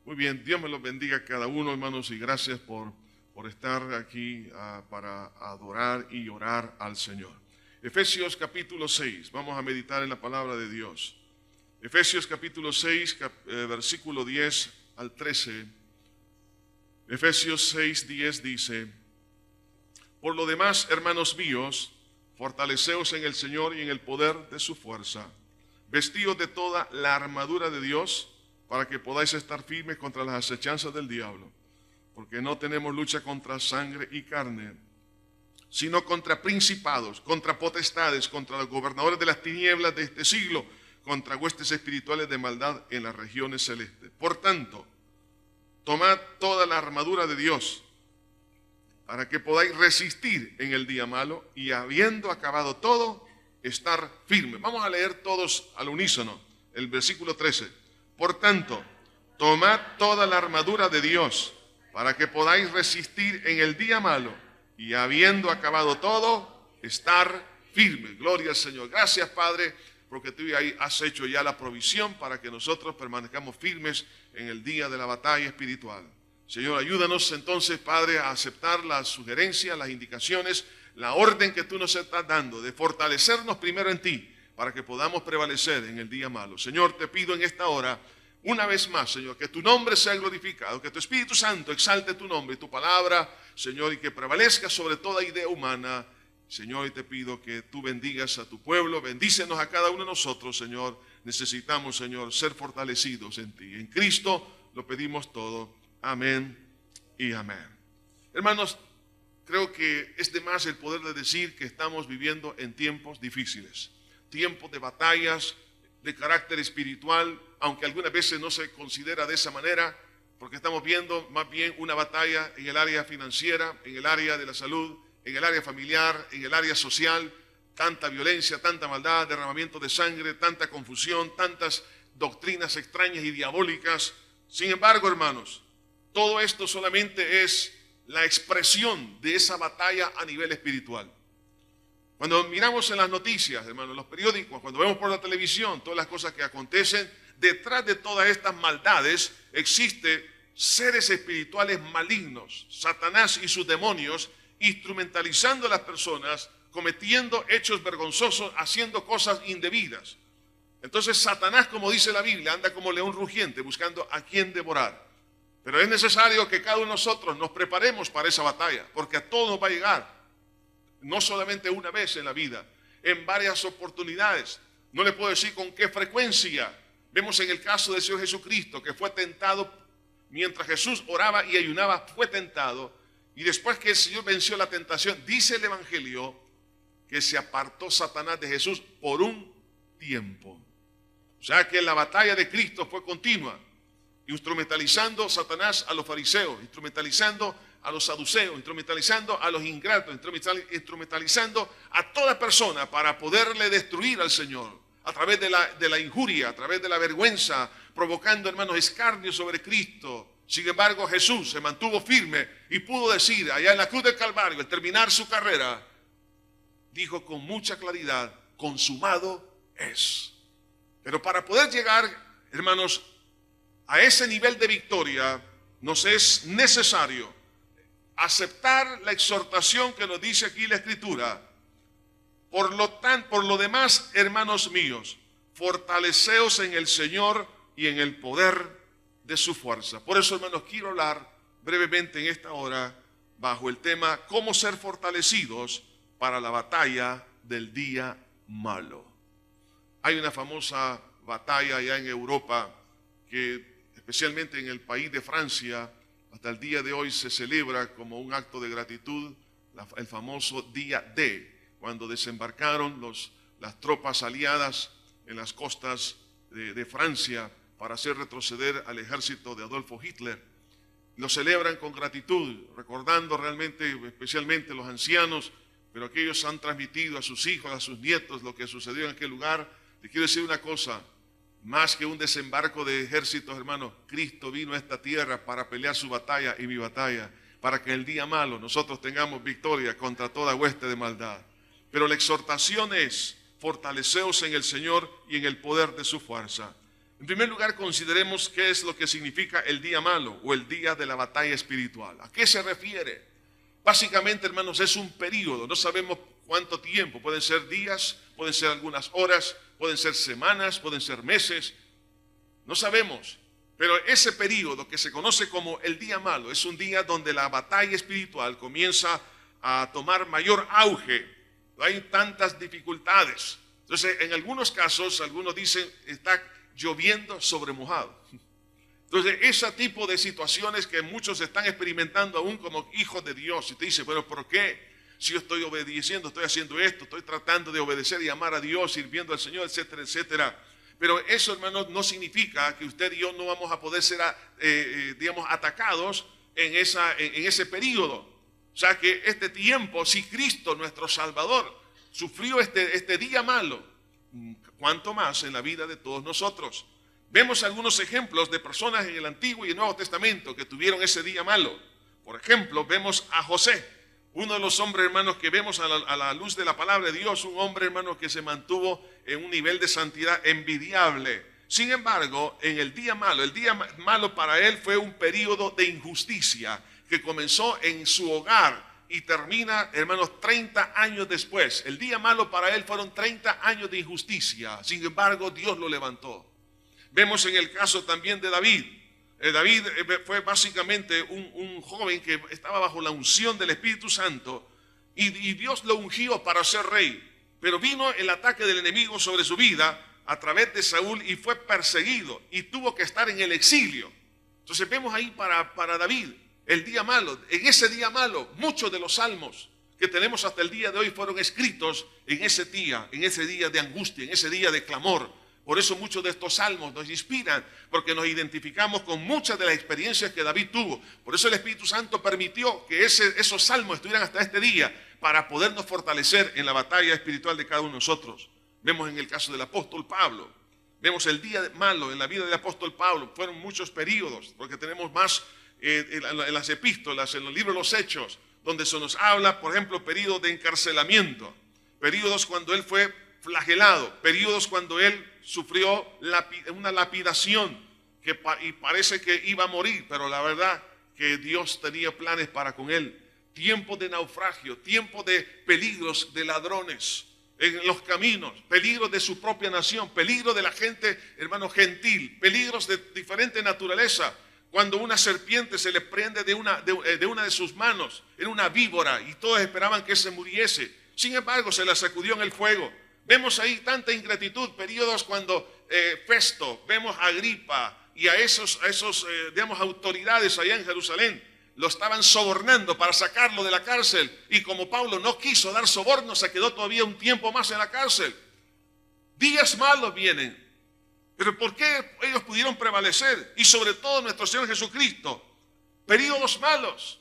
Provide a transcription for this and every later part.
Muy bien, Dios me los bendiga a cada uno, hermanos, y gracias por estar aquí para adorar y orar al Señor. Efesios capítulo 6, vamos a meditar en la palabra de Dios. Efesios capítulo 6, versículo 10 al 13. Efesios 6, 10 dice: Por lo demás, hermanos míos, fortaleceos en el Señor y en el poder de su fuerza. Vestíos de toda la armadura de Dios, para que podáis estar firmes contra las acechanzas del diablo. Porque no tenemos lucha contra sangre y carne, sino contra principados, contra potestades, contra los gobernadores de las tinieblas de este siglo, contra huestes espirituales de maldad en las regiones celestes. Por tanto, tomad toda la armadura de Dios, para que podáis resistir en el día malo, y habiendo acabado todo, estar firmes. Vamos a leer todos al unísono el versículo 13. Por tanto, tomad toda la armadura de Dios, para que podáis resistir en el día malo, y habiendo acabado todo, estar firmes. Gloria al Señor. Gracias, Padre, porque tú ahí has hecho ya la provisión para que nosotros permanezcamos firmes en el día de la batalla espiritual. Señor, ayúdanos entonces, Padre, a aceptar las sugerencias, las indicaciones, la orden que tú nos estás dando, de fortalecernos primero en ti, para que podamos prevalecer en el día malo. Señor, te pido en esta hora, una vez más, Señor, que tu nombre sea glorificado, que tu Espíritu Santo exalte tu nombre y tu palabra, Señor, y que prevalezca sobre toda idea humana. Señor, y te pido que tú bendigas a tu pueblo, bendícenos a cada uno de nosotros, Señor. Necesitamos, Señor, ser fortalecidos en ti. En Cristo lo pedimos todo. Amén y amén. Hermanos, creo que es de más el poder de decir que estamos viviendo en tiempos difíciles, tiempos de batallas de carácter espiritual, aunque algunas veces no se considera de esa manera, porque estamos viendo más bien una batalla en el área financiera, en el área de la salud, en el área familiar, en el área social. Tanta violencia, tanta maldad, derramamiento de sangre, tanta confusión, tantas doctrinas extrañas y diabólicas. Sin embargo, hermanos, todo esto solamente es la expresión de esa batalla a nivel espiritual. Cuando miramos en las noticias, hermanos, los periódicos, cuando vemos por la televisión todas las cosas que acontecen, detrás de todas estas maldades existen seres espirituales malignos, Satanás y sus demonios, instrumentalizando a las personas, cometiendo hechos vergonzosos, haciendo cosas indebidas. Entonces Satanás, como dice la Biblia, anda como león rugiente buscando a quien devorar. Pero es necesario que cada uno de nosotros nos preparemos para esa batalla, porque a todos nos va a llegar. No solamente una vez en la vida, en varias oportunidades. No le puedo decir con qué frecuencia. Vemos en el caso del Señor Jesucristo, que fue tentado mientras Jesús oraba y ayunaba, fue tentado. Y después que el Señor venció la tentación, dice el Evangelio que se apartó Satanás de Jesús por un tiempo. O sea que la batalla de Cristo fue continua, instrumentalizando Satanás a los fariseos, instrumentalizando a los saduceos, instrumentalizando a los ingratos, instrumentalizando a toda persona para poderle destruir al Señor, a través de la injuria, a través de la vergüenza, provocando, hermanos, escarnio sobre Cristo. Sin embargo, Jesús se mantuvo firme y pudo decir, allá en la cruz del Calvario, al terminar su carrera, dijo con mucha claridad: consumado es. Pero para poder llegar, hermanos, a ese nivel de victoria, nos es necesario aceptar la exhortación que nos dice aquí la Escritura. Por lo demás, hermanos míos, fortaleceos en el Señor y en el poder de su fuerza. Por eso, hermanos, quiero hablar brevemente en esta hora bajo el tema cómo ser fortalecidos para la batalla del día malo. Hay una famosa batalla allá en Europa que, especialmente en el país de Francia, hasta el día de hoy se celebra como un acto de gratitud el famoso día D, cuando desembarcaron las tropas aliadas en las costas de Francia para hacer retroceder al ejército de Adolfo Hitler. Lo celebran con gratitud, recordando realmente, especialmente los ancianos, pero aquellos han transmitido a sus hijos, a sus nietos lo que sucedió en aquel lugar. Te quiero decir una cosa: más que un desembarco de ejércitos, hermanos, Cristo vino a esta tierra para pelear su batalla y mi batalla, para que en el día malo nosotros tengamos victoria contra toda hueste de maldad. Pero la exhortación es: fortaleceos en el Señor y en el poder de su fuerza. En primer lugar, consideremos qué es lo que significa el día malo o el día de la batalla espiritual. ¿A qué se refiere? Básicamente, hermanos, es un periodo. No sabemos cuánto tiempo. Pueden ser días, pueden ser algunas horas, pueden ser semanas, pueden ser meses. No sabemos. Pero ese periodo que se conoce como el día malo es un día donde la batalla espiritual comienza a tomar mayor auge. Hay tantas dificultades. Entonces, en algunos casos, algunos dicen, está lloviendo sobre mojado. Entonces, ese tipo de situaciones que muchos están experimentando aún como hijos de Dios. Y te dice, bueno, ¿por qué? Si yo estoy obedeciendo, estoy haciendo esto, estoy tratando de obedecer y amar a Dios, sirviendo al Señor, etcétera, etcétera. Pero eso, hermanos, no significa que usted y yo no vamos a poder ser, atacados en ese periodo. O sea que este tiempo, si Cristo, nuestro Salvador, sufrió este día malo, cuánto más en la vida de todos nosotros. Vemos algunos ejemplos de personas en el Antiguo y el Nuevo Testamento que tuvieron ese día malo. Por ejemplo, vemos a José, uno de los hombres, hermanos, que vemos a la luz de la palabra de Dios, un hombre, hermanos, que se mantuvo en un nivel de santidad envidiable. Sin embargo, en el día malo para él fue un periodo de injusticia que comenzó en su hogar y termina, hermanos, 30 años después. El día malo para él fueron 30 años de injusticia. Sin embargo, Dios lo levantó. Vemos en el caso también de David. David fue básicamente un joven que estaba bajo la unción del Espíritu Santo y Dios lo ungió para ser rey. Pero vino el ataque del enemigo sobre su vida a través de Saúl y fue perseguido y tuvo que estar en el exilio. Entonces vemos ahí para David el día malo. En ese día malo, muchos de los salmos que tenemos hasta el día de hoy fueron escritos en ese día de angustia, en ese día de clamor. Por eso muchos de estos salmos nos inspiran, porque nos identificamos con muchas de las experiencias que David tuvo. Por eso el Espíritu Santo permitió que esos salmos estuvieran hasta este día, para podernos fortalecer en la batalla espiritual de cada uno de nosotros. Vemos en el caso del apóstol Pablo, vemos el día malo en la vida del apóstol Pablo. Fueron muchos periodos, porque tenemos más en las epístolas, en los libros de los Hechos, donde se nos habla, por ejemplo, periodos de encarcelamiento, periodos cuando él fue flagelado, periodos cuando él sufrió una lapidación y parece que iba a morir, pero la verdad que Dios tenía planes para con él. Tiempos de naufragio, tiempos de peligros de ladrones en los caminos, peligros de su propia nación, peligros de la gente, hermano, gentil, peligros de diferente naturaleza. Cuando una serpiente se le prende de una de sus manos, era una víbora y todos esperaban que se muriese. Sin embargo, se la sacudió en el fuego. Vemos ahí tanta ingratitud, periodos cuando Festo, vemos a Agripa y a esos autoridades allá en Jerusalén, lo estaban sobornando para sacarlo de la cárcel. Y como Pablo no quiso dar soborno, se quedó todavía un tiempo más en la cárcel. Días malos vienen. Pero ¿por qué ellos pudieron prevalecer? Y sobre todo nuestro Señor Jesucristo. Periodos malos.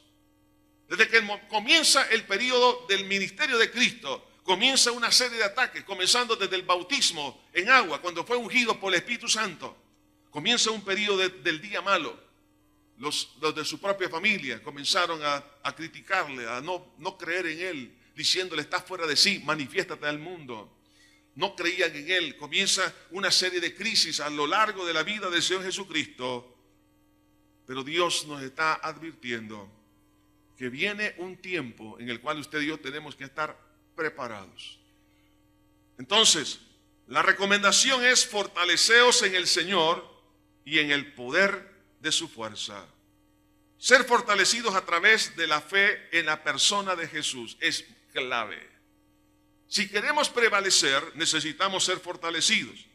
Desde que comienza el periodo del ministerio de Cristo, comienza una serie de ataques, comenzando desde el bautismo en agua, cuando fue ungido por el Espíritu Santo. Comienza un periodo del día malo. Los de su propia familia comenzaron a criticarle, a no creer en él, diciéndole, estás fuera de sí, manifiéstate al mundo. No creían en él. Comienza una serie de crisis a lo largo de la vida del Señor Jesucristo. Pero Dios nos está advirtiendo que viene un tiempo en el cual usted y yo tenemos que estar preparados. Entonces, la recomendación es fortaleceos en el Señor y en el poder de su fuerza. Ser fortalecidos a través de la fe en la persona de Jesús es clave. Si queremos prevalecer, necesitamos ser fortalecidos.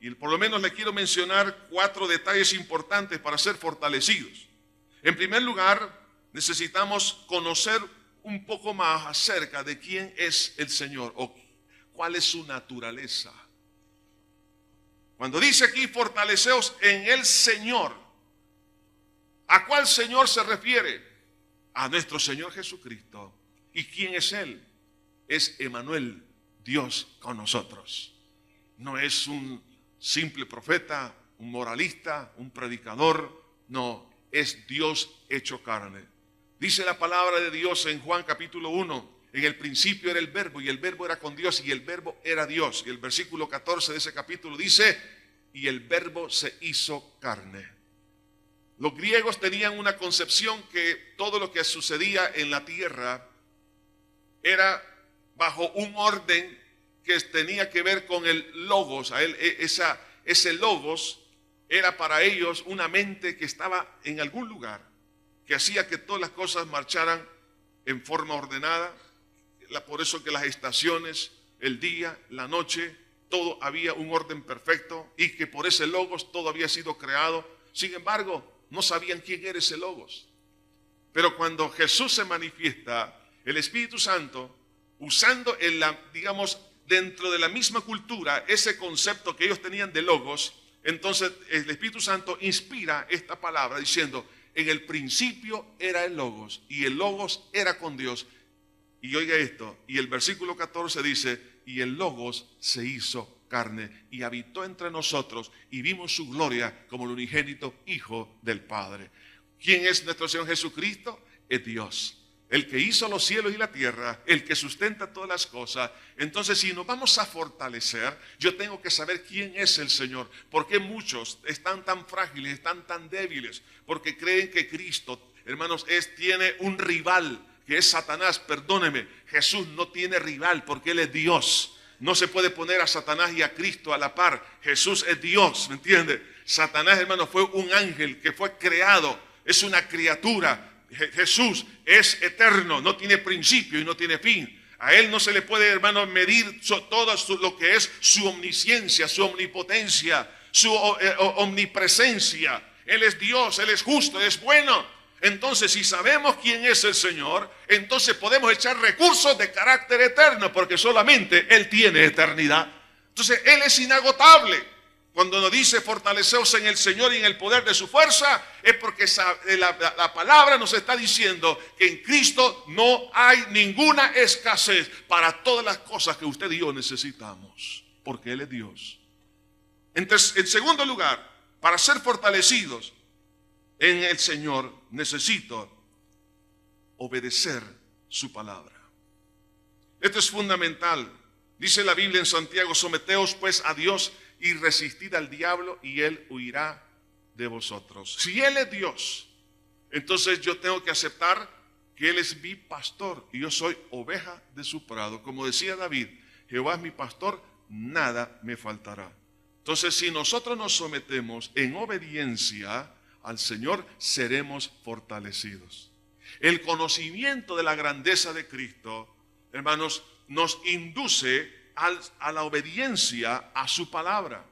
Y por lo menos le quiero mencionar 4 detalles importantes para ser fortalecidos. En primer lugar, necesitamos conocer un poco más acerca de quién es el Señor o cuál es su naturaleza. Cuando dice aquí, fortaleceos en el Señor, ¿a cuál Señor se refiere? A nuestro Señor Jesucristo. ¿Y quién es Él? Es Emmanuel, Dios con nosotros. No es un simple profeta, un moralista, un predicador. No, es Dios hecho carne. Dice la palabra de Dios en Juan capítulo 1. En el principio era el verbo y el verbo era con Dios y el verbo era Dios. Y el versículo 14 de ese capítulo dice, y el verbo se hizo carne. Los griegos tenían una concepción que todo lo que sucedía en la tierra era bajo un orden que tenía que ver con el logos. Ese logos era para ellos una mente que estaba en algún lugar, que hacía que todas las cosas marcharan en forma ordenada. Por eso que las estaciones, el día, la noche, todo había un orden perfecto y que por ese logos todo había sido creado. Sin embargo, no sabían quién era ese logos. Pero cuando Jesús se manifiesta, el Espíritu Santo, usando dentro de la misma cultura, ese concepto que ellos tenían de logos, entonces el Espíritu Santo inspira esta palabra diciendo, en el principio era el logos, y el logos era con Dios. Y oiga esto, y el versículo 14 dice, y el logos se hizo carne y habitó entre nosotros y vimos su gloria como el unigénito Hijo del Padre. ¿Quién es nuestro Señor Jesucristo? Es Dios, el que hizo los cielos y la tierra, el que sustenta todas las cosas. Entonces, si nos vamos a fortalecer, yo tengo que saber quién es el Señor. ¿Por qué muchos están tan frágiles, están tan débiles? Porque creen que Cristo, hermanos, tiene un rival, que es Satanás. Perdóneme, Jesús no tiene rival porque Él es Dios. No se puede poner a Satanás y a Cristo a la par. Jesús es Dios, ¿me entiende? Satanás, hermano, fue un ángel que fue creado, es una criatura. Jesús es eterno, no tiene principio y no tiene fin. A Él no se le puede, hermano, medir todo lo que es su omnisciencia, su omnipotencia, su omnipresencia. Él es Dios, Él es justo, Él es bueno. Entonces, si sabemos quién es el Señor, entonces podemos echar recursos de carácter eterno, porque solamente Él tiene eternidad. Entonces, Él es inagotable. Cuando nos dice fortaleceos en el Señor y en el poder de su fuerza, es porque la palabra nos está diciendo que en Cristo no hay ninguna escasez para todas las cosas que usted y yo necesitamos, porque Él es Dios. Entonces, en segundo lugar, para ser fortalecidos en el Señor, necesito obedecer su palabra. Esto es fundamental. Dice la Biblia en Santiago, someteos pues a Dios y resistid al diablo y él huirá de vosotros. Si Él es Dios, entonces yo tengo que aceptar que Él es mi pastor y yo soy oveja de su prado. Como decía David, Jehová es mi pastor, nada me faltará. Entonces, si nosotros nos sometemos en obediencia al Señor, seremos fortalecidos. El conocimiento de la grandeza de Cristo, hermanos, nos induce a la obediencia a su palabra.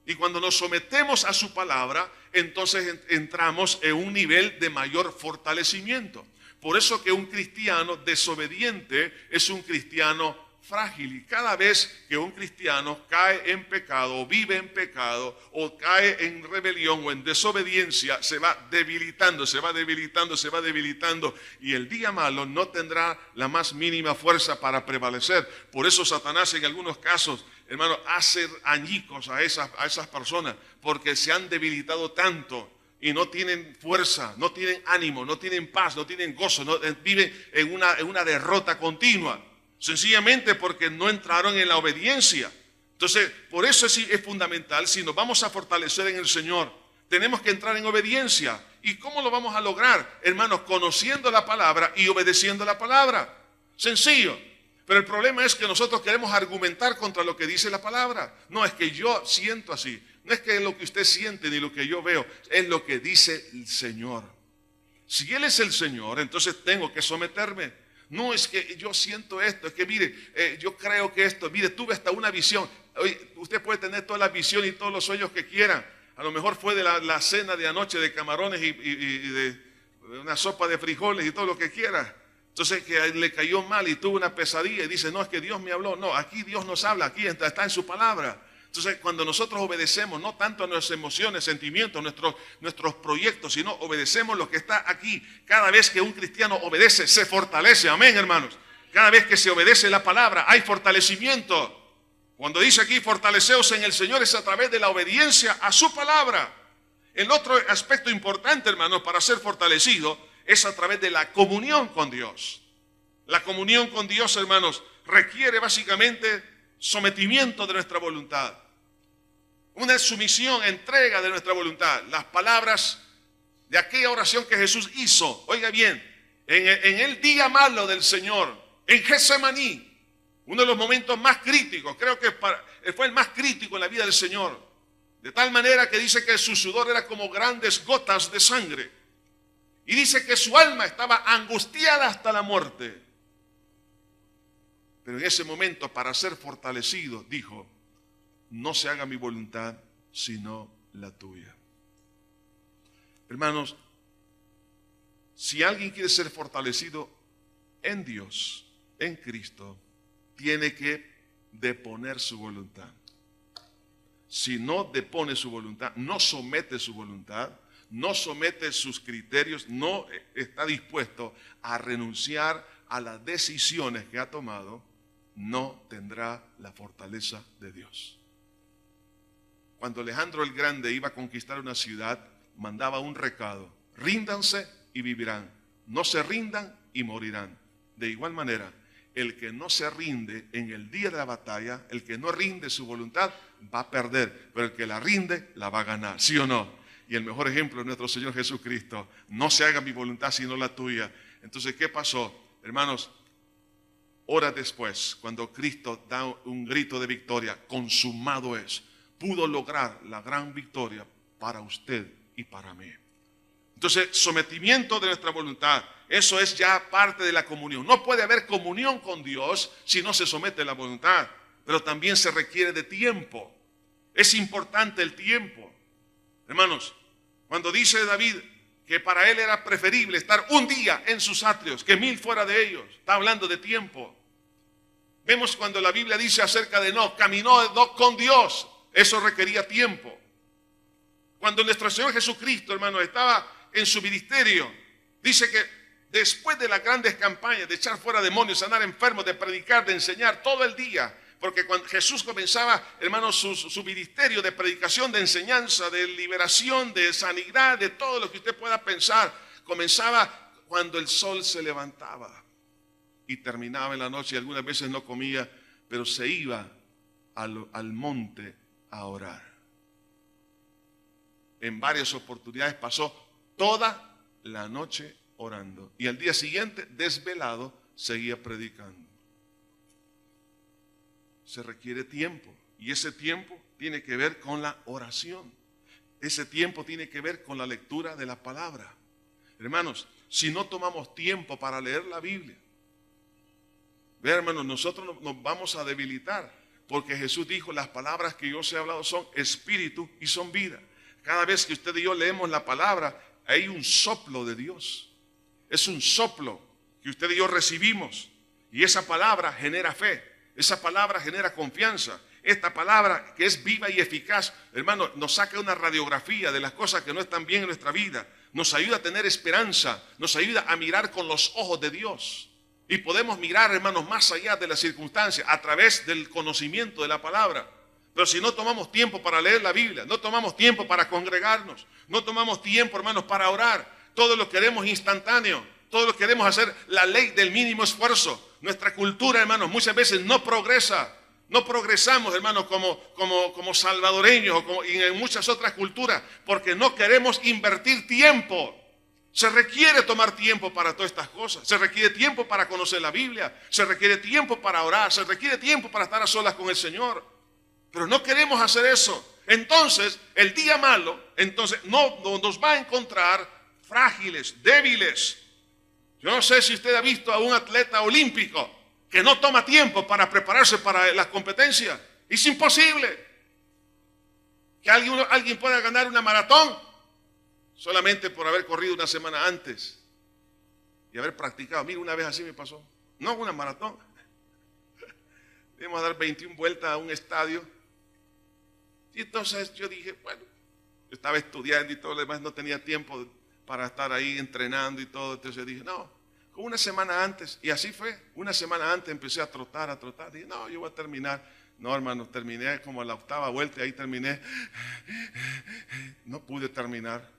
Y cuando nos sometemos a su palabra, entonces entramos en un nivel de mayor fortalecimiento. Por eso que un cristiano desobediente es un cristiano frágil, y cada vez que un cristiano cae en pecado o vive en pecado o cae en rebelión o en desobediencia, se va debilitando, se va debilitando, se va debilitando, y el día malo no tendrá la más mínima fuerza para prevalecer. Por eso Satanás en algunos casos, hermano, hace añicos a esas personas, porque se han debilitado tanto y no tienen fuerza, no tienen ánimo, no tienen paz, no tienen gozo, viven en una derrota continua. Sencillamente porque no entraron en la obediencia. Entonces, por eso es fundamental, si nos vamos a fortalecer en el Señor, tenemos que entrar en obediencia. ¿Y cómo lo vamos a lograr? Hermanos, conociendo la palabra y obedeciendo la palabra. Sencillo. Pero el problema es que nosotros queremos argumentar contra lo que dice la palabra. No, es que yo siento así. No es que es lo que usted siente ni lo que yo veo. Es lo que dice el Señor. Si Él es el Señor, entonces tengo que someterme. No es que yo siento esto, es que mire, yo creo que esto, mire, tuve hasta una visión. Oye, usted puede tener toda la visión y todos los sueños que quiera. A lo mejor fue de la cena de anoche de camarones y de una sopa de frijoles y todo lo que quiera. Entonces que le cayó mal y tuvo una pesadilla y dice, no, es que Dios me habló. No, aquí Dios nos habla, aquí está en su palabra. Entonces, cuando nosotros obedecemos, no tanto a nuestras emociones, sentimientos, nuestros proyectos, sino obedecemos lo que está aquí. Cada vez que un cristiano obedece, se fortalece. Amén, hermanos. Cada vez que se obedece la palabra, hay fortalecimiento. Cuando dice aquí, fortaleceos en el Señor, es a través de la obediencia a su palabra. El otro aspecto importante, hermanos, para ser fortalecido, es a través de la comunión con Dios. La comunión con Dios, hermanos, requiere básicamente sometimiento de nuestra voluntad. una sumisión, entrega de nuestra voluntad. Las palabras de aquella oración que Jesús hizo, oiga bien, en el día malo del Señor, en Getsemaní, uno de los momentos más críticos, creo que fue el más crítico en la vida del Señor, de tal manera que dice que su sudor era como grandes gotas de sangre, y dice que su alma estaba angustiada hasta la muerte. Pero en ese momento, para ser fortalecido, dijo: no se haga mi voluntad, sino la tuya. Hermanos, si alguien quiere ser fortalecido en Dios, en Cristo, tiene que deponer su voluntad. Si no depone su voluntad, no somete su voluntad, no somete sus criterios, no está dispuesto a renunciar a las decisiones que ha tomado, no tendrá la fortaleza de Dios. Cuando Alejandro el Grande iba a conquistar una ciudad, mandaba un recado: ríndanse y vivirán, no se rindan y morirán. De igual manera, el que no se rinde en el día de la batalla, el que no rinde su voluntad, va a perder, pero el que la rinde, la va a ganar, ¿sí o no? Y el mejor ejemplo es nuestro Señor Jesucristo: no se haga mi voluntad sino la tuya. Entonces, ¿qué pasó? Hermanos, horas después, cuando Cristo da un grito de victoria, consumado es, pudo lograr la gran victoria para usted y para mí. Entonces, sometimiento de nuestra voluntad, eso es ya parte de la comunión. No puede haber comunión con Dios si no se somete la voluntad, pero también se requiere de tiempo. Es importante el tiempo. Hermanos, cuando dice David que para él era preferible estar un día en sus atrios que 1000 fuera de ellos, está hablando de tiempo. Vemos cuando la Biblia dice acerca de Enoc, caminó Enoc con Dios, eso requería tiempo. Cuando nuestro Señor Jesucristo, hermano, estaba en su ministerio, dice que después de las grandes campañas de echar fuera demonios, sanar enfermos, de predicar, de enseñar todo el día, porque cuando Jesús comenzaba, hermanos, su ministerio de predicación, de enseñanza, de liberación, de sanidad, de todo lo que usted pueda pensar, comenzaba cuando el sol se levantaba y terminaba en la noche. Y algunas veces no comía, pero se iba al monte a orar. En varias oportunidades pasó toda la noche orando, y al día siguiente, desvelado, seguía predicando. Se requiere tiempo, y ese tiempo tiene que ver con la oración. Ese tiempo tiene que ver con la lectura de la palabra. Hermanos, si no tomamos tiempo para leer la Biblia, vean, hermanos, nosotros nos vamos a debilitar, porque Jesús dijo: las palabras que yo os he hablado son espíritu y son vida. Cada vez que usted y yo leemos la palabra, hay un soplo de Dios. Es un soplo que usted y yo recibimos, y esa palabra genera fe, esa palabra genera confianza. Esta palabra, que es viva y eficaz, hermano, nos saca una radiografía de las cosas que no están bien en nuestra vida, nos ayuda a tener esperanza, nos ayuda a mirar con los ojos de Dios, y podemos mirar, hermanos, más allá de las circunstancias a través del conocimiento de la palabra. Pero si no tomamos tiempo para leer la Biblia, no tomamos tiempo para congregarnos, no tomamos tiempo, hermanos, para orar, todo lo queremos instantáneo, todo lo queremos hacer la ley del mínimo esfuerzo. Nuestra cultura, hermanos, muchas veces no progresa, no progresamos, hermanos, como salvadoreños y en muchas otras culturas, porque no queremos invertir tiempo. Se requiere tomar tiempo para todas estas cosas. Se requiere tiempo para conocer la Biblia, se requiere tiempo para orar, se requiere tiempo para estar a solas con el Señor. Pero no queremos hacer eso. Entonces, el día malo, no nos va a encontrar frágiles, débiles. Yo no sé si usted ha visto a un atleta olímpico que no toma tiempo para prepararse para las competencias. Es imposible que alguien pueda ganar una maratón solamente por haber corrido una semana antes y haber practicado. Mira, una vez así me pasó. No una maratón. Íbamos a dar 21 vueltas a un estadio. Y entonces yo dije, bueno, estaba estudiando y todo lo demás, no tenía tiempo para estar ahí entrenando y todo. Entonces yo dije, no, con una semana antes, y así fue, una semana antes empecé a trotar. Dije, no, yo voy a terminar. No, hermano, terminé como a la 8ª vuelta y ahí terminé. No pude terminar.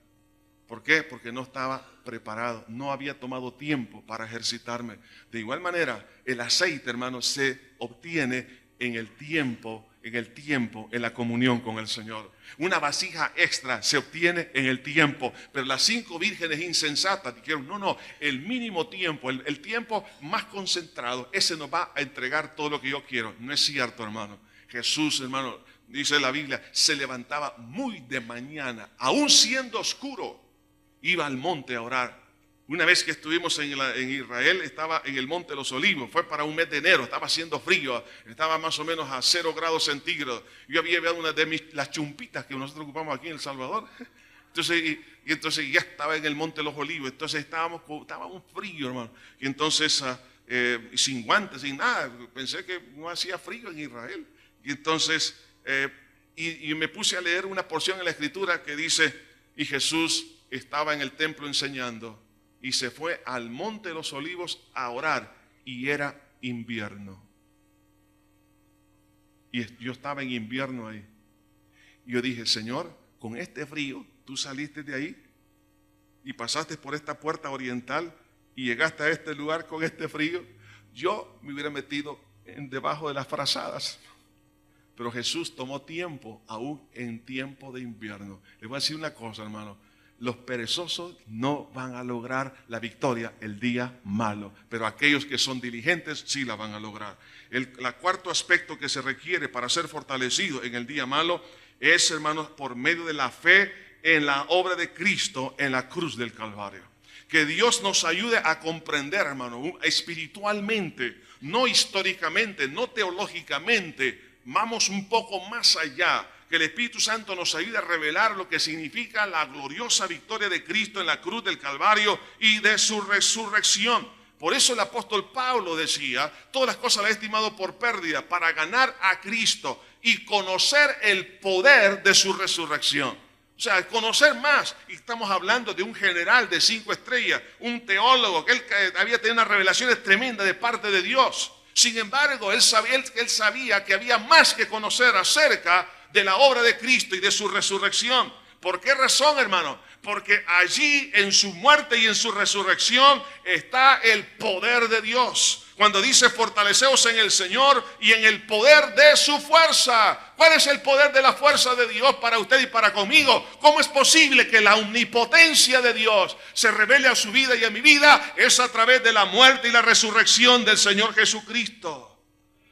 ¿Por qué? Porque no estaba preparado, no había tomado tiempo para ejercitarme. De igual manera, el aceite, hermano, se obtiene en el tiempo en el tiempo, en la comunión con el Señor. Una vasija extra se obtiene en el tiempo, pero las 5 vírgenes insensatas dijeron, no, el mínimo tiempo, el tiempo más concentrado, ese nos va a entregar todo lo que yo quiero. No es cierto, hermano. Jesús, hermano, dice la Biblia, se levantaba muy de mañana, aún siendo oscuro, iba al monte a orar. Una vez que estuvimos en Israel, estaba en el Monte de los Olivos, fue para un mes de enero, estaba haciendo frío, estaba más o menos a 0 grados centígrados. Yo había llevado una de las chumpitas que nosotros ocupamos aquí en El Salvador. Entonces ya estaba en el Monte de los Olivos, entonces estábamos frío, hermano. Y entonces, sin guantes, sin nada, pensé que no hacía frío en Israel. Y entonces, y me puse a leer una porción en la Escritura que dice, y Jesús estaba en el templo enseñando, y se fue al Monte de los Olivos a orar, y era invierno. Y yo estaba en invierno ahí. Y yo dije, Señor, con este frío, tú saliste de ahí y pasaste por esta puerta oriental y llegaste a este lugar con este frío. Yo me hubiera metido debajo de las frazadas. Pero Jesús tomó tiempo, aún en tiempo de invierno. Les voy a decir una cosa, hermano. Los perezosos no van a lograr la victoria el día malo, pero aquellos que son diligentes sí la van a lograr. El cuarto aspecto que se requiere para ser fortalecido en el día malo es, hermanos, por medio de la fe en la obra de Cristo en la cruz del Calvario. Que Dios nos ayude a comprender, hermano, espiritualmente, no históricamente, no teológicamente, vamos un poco más allá. Que el Espíritu Santo nos ayude a revelar lo que significa la gloriosa victoria de Cristo en la cruz del Calvario y de su resurrección. Por eso el apóstol Pablo decía, todas las cosas las he estimado por pérdida para ganar a Cristo y conocer el poder de su resurrección. O sea, conocer más. Y estamos hablando de un general de 5 estrellas, un teólogo, que él había tenido unas revelaciones tremendas de parte de Dios. Sin embargo, él sabía que había más que conocer acerca de la obra de Cristo y de su resurrección. ¿Por qué razón, hermano? Porque allí en su muerte y en su resurrección está el poder de Dios. Cuando dice fortaleceos en el Señor y en el poder de su fuerza. ¿Cuál es el poder de la fuerza de Dios para usted y para conmigo? ¿Cómo es posible que la omnipotencia de Dios se revele a su vida y a mi vida? Es a través de la muerte y la resurrección del Señor Jesucristo.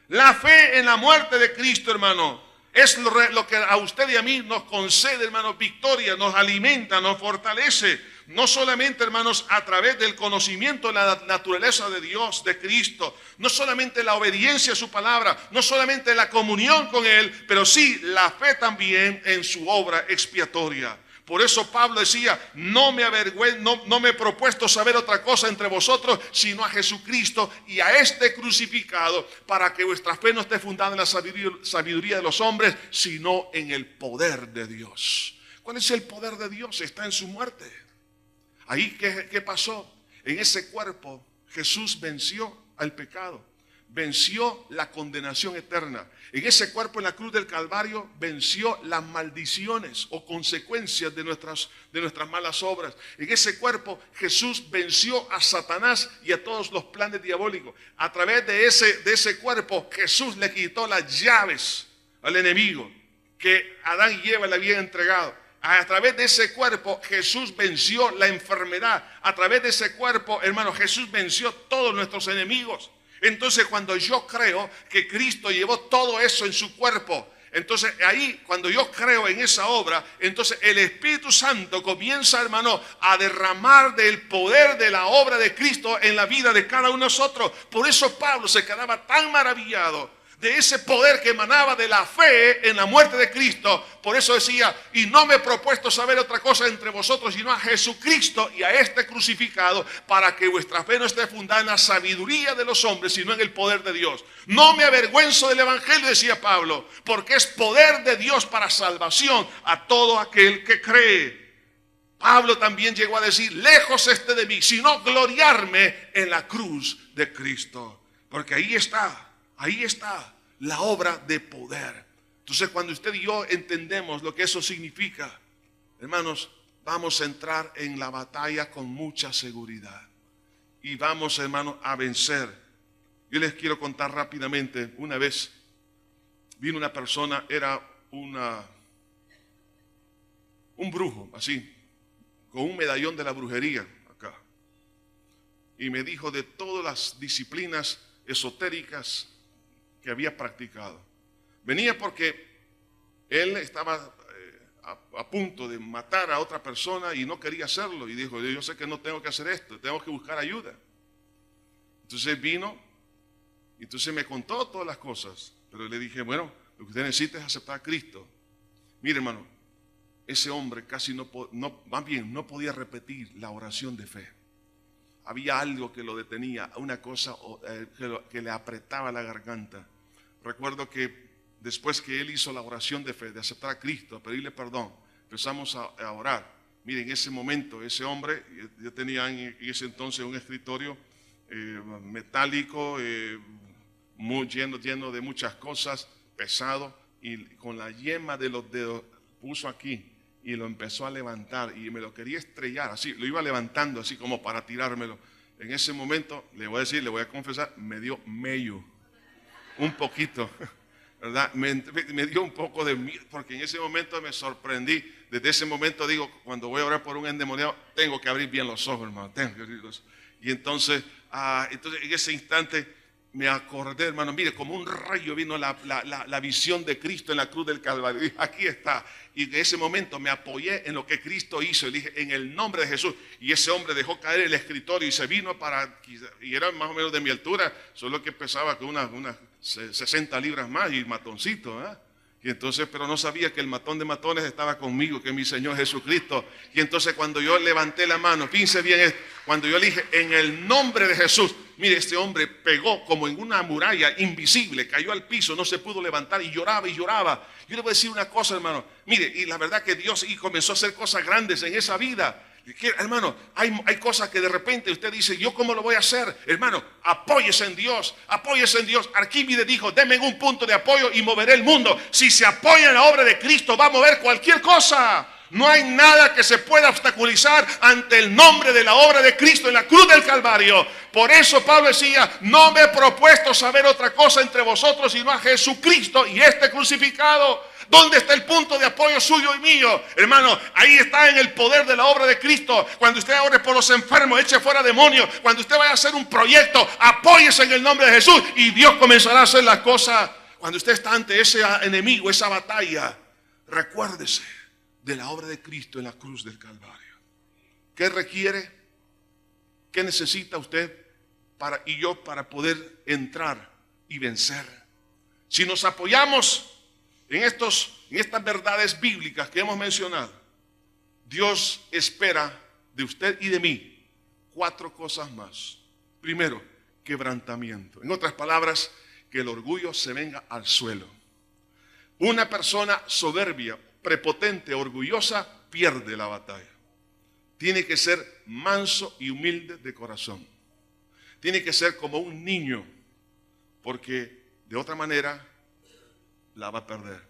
La fe en la muerte de Cristo, hermano, es lo que a usted y a mí nos concede, hermanos, victoria, nos alimenta, nos fortalece. No solamente, hermanos, a través del conocimiento de la naturaleza de Dios, de Cristo. No solamente la obediencia a su palabra, no solamente la comunión con Él, pero sí la fe también en su obra expiatoria. Por eso Pablo decía, no me he propuesto saber otra cosa entre vosotros, sino a Jesucristo y a este crucificado, para que vuestra fe no esté fundada en la sabiduría de los hombres, sino en el poder de Dios. ¿Cuál es el poder de Dios? Está en su muerte. Ahí, ¿qué pasó? En ese cuerpo Jesús venció al pecado, venció la condenación eterna. En ese cuerpo en la cruz del Calvario venció las maldiciones o consecuencias de nuestras malas obras. En ese cuerpo Jesús venció a Satanás y a todos los planes diabólicos. A través de ese cuerpo Jesús le quitó las llaves al enemigo que Adán y Eva le habían entregado. A través de ese cuerpo Jesús venció la enfermedad. A través de ese cuerpo, hermano, Jesús venció todos nuestros enemigos. Entonces, cuando yo creo que Cristo llevó todo eso en su cuerpo, entonces ahí, cuando yo creo en esa obra, entonces el Espíritu Santo comienza, hermano, a derramar del poder de la obra de Cristo en la vida de cada uno de nosotros. Por eso Pablo se quedaba tan maravillado de ese poder que emanaba de la fe en la muerte de Cristo. Por eso decía, y no me he propuesto saber otra cosa entre vosotros, sino a Jesucristo y a este crucificado, para que vuestra fe no esté fundada en la sabiduría de los hombres, sino en el poder de Dios. No me avergüenzo del evangelio, decía Pablo, porque es poder de Dios para salvación a todo aquel que cree. Pablo también llegó a decir, lejos esté de mí, sino gloriarme en la cruz de Cristo. Porque ahí está la obra de poder. Entonces, cuando usted y yo entendemos lo que eso significa, hermanos, vamos a entrar en la batalla con mucha seguridad. Y vamos, hermanos, a vencer. Yo les quiero contar rápidamente, una vez vino una persona, era un brujo, así, con un medallón de la brujería acá. Y me dijo de todas las disciplinas esotéricas que había practicado. Venía porque él estaba a punto de matar a otra persona y no quería hacerlo. Y dijo, yo sé que no tengo que hacer esto, tengo que buscar ayuda. Entonces vino, y entonces me contó todas las cosas. Pero le dije, bueno, lo que usted necesita es aceptar a Cristo. Mire, hermano, ese hombre casi no podía repetir la oración de fe. Había algo que lo detenía, una cosa que le apretaba la garganta. Recuerdo que después que él hizo la oración de fe, de aceptar a Cristo, a pedirle perdón, empezamos a orar. Miren, en ese momento, ese hombre, yo tenía en ese entonces un escritorio metálico, muy lleno de muchas cosas, pesado, y con la yema de los dedos puso aquí y lo empezó a levantar y me lo quería estrellar, así, lo iba levantando así como para tirármelo. En ese momento, le voy a confesar, me dio mello, un poquito, ¿verdad? Me dio un poco de miedo, porque en ese momento me sorprendí. Desde ese momento digo, cuando voy a orar por un endemoniado, tengo que abrir bien los ojos, hermano, tengo que abrir los ojos. Y entonces en ese instante me acordé, hermano, mire, como un rayo vino la visión de Cristo en la cruz del Calvario. Y dije, aquí está. Y en ese momento me apoyé en lo que Cristo hizo. Y dije, en el nombre de Jesús. Y ese hombre dejó caer el escritorio y se vino y era más o menos de mi altura, solo que pesaba que unas 60 libras más y matoncito, ¿eh? Y entonces, pero no sabía que el matón de matones estaba conmigo, que es mi Señor Jesucristo. Y entonces cuando yo levanté la mano, fíjense bien, cuando yo le dije, en el nombre de Jesús, mire, este hombre pegó como en una muralla invisible, cayó al piso, no se pudo levantar y lloraba y lloraba. Yo le voy a decir una cosa, hermano, mire, y la verdad que Dios comenzó a hacer cosas grandes en esa vida. Hermano, hay cosas que de repente usted dice, ¿yo cómo lo voy a hacer? Hermano, apóyese en Dios, apóyese en Dios. Arquímedes dijo, denme un punto de apoyo y moveré el mundo. Si se apoya en la obra de Cristo, va a mover cualquier cosa. No hay nada que se pueda obstaculizar ante el nombre de la obra de Cristo en la cruz del Calvario. Por eso Pablo decía, no me he propuesto saber otra cosa entre vosotros sino a Jesucristo y este crucificado. ¿Dónde está el punto de apoyo suyo y mío? Hermano, ahí está en el poder de la obra de Cristo. Cuando usted ore por los enfermos, eche fuera demonios. Cuando usted vaya a hacer un proyecto, apóyese en el nombre de Jesús y Dios comenzará a hacer las cosas. Cuando usted está ante ese enemigo, esa batalla, recuérdese de la obra de Cristo en la cruz del Calvario. ¿Qué requiere? ¿Qué necesita usted y yo para poder entrar y vencer? Si nos apoyamos en estas verdades bíblicas que hemos mencionado, Dios espera de usted y de mí 4 cosas más. Primero, quebrantamiento. En otras palabras, que el orgullo se venga al suelo. Una persona soberbia, prepotente, orgullosa, pierde la batalla. Tiene que ser manso y humilde de corazón. Tiene que ser como un niño, porque de otra manera la va a perder.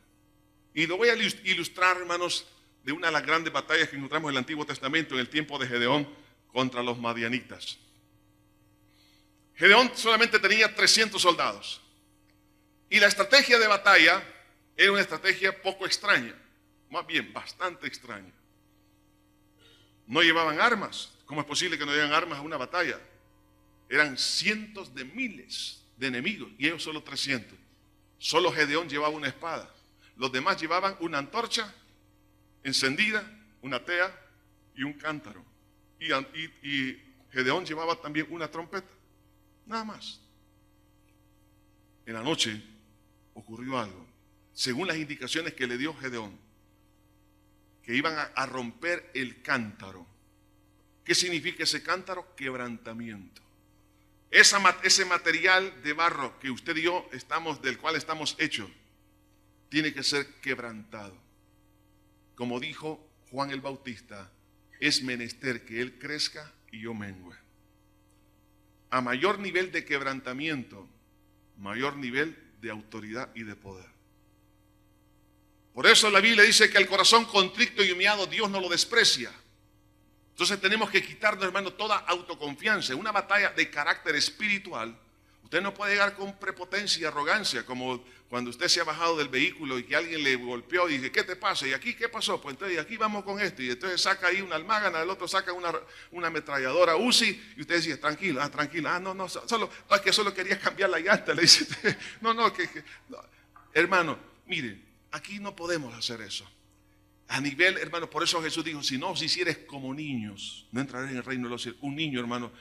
Y lo voy a ilustrar, hermanos, de una de las grandes batallas que encontramos en el Antiguo Testamento en el tiempo de Gedeón contra los madianitas. Gedeón solamente tenía 300 soldados. Y la estrategia de batalla era una estrategia poco extraña, más bien bastante extraña. No llevaban armas. ¿Cómo es posible que no lleven armas a una batalla? Eran cientos de miles de enemigos y ellos solo 300. Solo Gedeón llevaba una espada. Los demás llevaban una antorcha encendida, una tea y un cántaro. Y Gedeón llevaba también una trompeta. Nada más. En la noche ocurrió algo. Según las indicaciones que le dio Gedeón, que iban a romper el cántaro. ¿Qué significa ese cántaro? Quebrantamiento. Ese material de barro que usted y yo del cual estamos hechos, tiene que ser quebrantado. Como dijo Juan el Bautista, es menester que él crezca y yo mengüe. A mayor nivel de quebrantamiento, mayor nivel de autoridad y de poder. Por eso la Biblia dice que el corazón contrito y humillado Dios no lo desprecia. Entonces tenemos que quitarnos, hermano, toda autoconfianza. En una batalla de carácter espiritual, usted Usted no puede llegar con prepotencia y arrogancia, como cuando usted se ha bajado del vehículo y que alguien le golpeó y dice, ¿qué te pasa? ¿Y aquí qué pasó? Pues entonces aquí vamos con esto. Y entonces saca ahí una almágana, el otro saca una ametralladora UCI y usted dice, tranquila, tranquila. No, es que solo quería cambiar la llanta. Le dice, no. Hermano, mire, aquí no podemos hacer eso. A nivel, hermano, por eso Jesús dijo, si no os hicieres como niños, no entraré en el reino de los cielos. Un niño, hermano,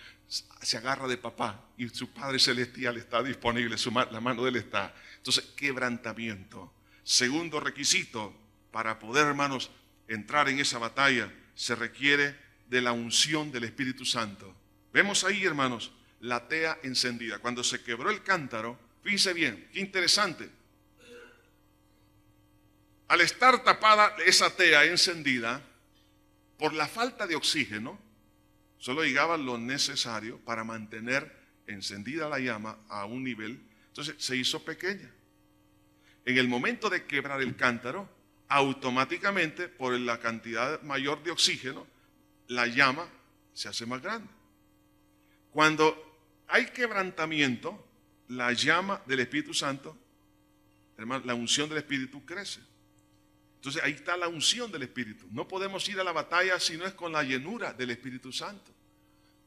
se agarra de papá y su Padre Celestial está disponible, la mano de él está. Entonces, quebrantamiento. Segundo requisito para poder, hermanos, entrar en esa batalla, se requiere de la unción del Espíritu Santo. Vemos ahí, hermanos, la tea encendida. Cuando se quebró el cántaro, fíjense bien, qué interesante. Al estar tapada esa tea encendida, por la falta de oxígeno, solo llegaba lo necesario para mantener encendida la llama a un nivel. Entonces se hizo pequeña. En el momento de quebrar el cántaro, automáticamente, por la cantidad mayor de oxígeno, la llama se hace más grande. Cuando hay quebrantamiento, la llama del Espíritu Santo, hermano, la unción del Espíritu crece. Entonces ahí está la unción del Espíritu. No podemos ir a la batalla si no es con la llenura del Espíritu Santo.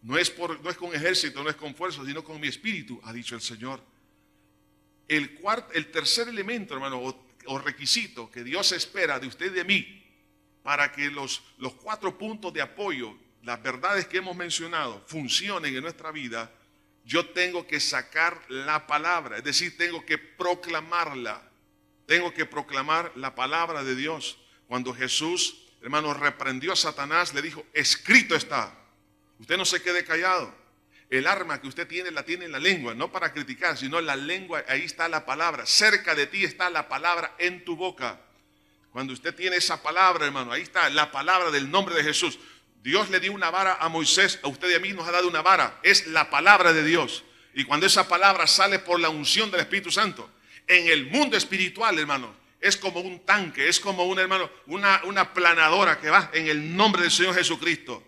No es con ejército, no es con fuerza, sino con mi espíritu, ha dicho el Señor. El tercer elemento, hermano, o requisito que Dios espera de usted y de mí, para que los 4 puntos de apoyo, las verdades que hemos mencionado, funcionen en nuestra vida, yo tengo que sacar la palabra, es decir, tengo que proclamarla. Tengo que proclamar la palabra de Dios. Cuando Jesús, hermano, reprendió a Satanás, le dijo, escrito está. Usted no se quede callado. El arma que usted tiene, la tiene en la lengua, no para criticar, sino en la lengua, ahí está la palabra. Cerca de ti está la palabra en tu boca. Cuando usted tiene esa palabra, hermano, ahí está la palabra del nombre de Jesús. Dios le dio una vara a Moisés, a usted y a mí nos ha dado una vara. Es la palabra de Dios. Y cuando esa palabra sale por la unción del Espíritu Santo, en el mundo espiritual, hermano, es como un tanque, es como una planadora que va en el nombre del Señor Jesucristo.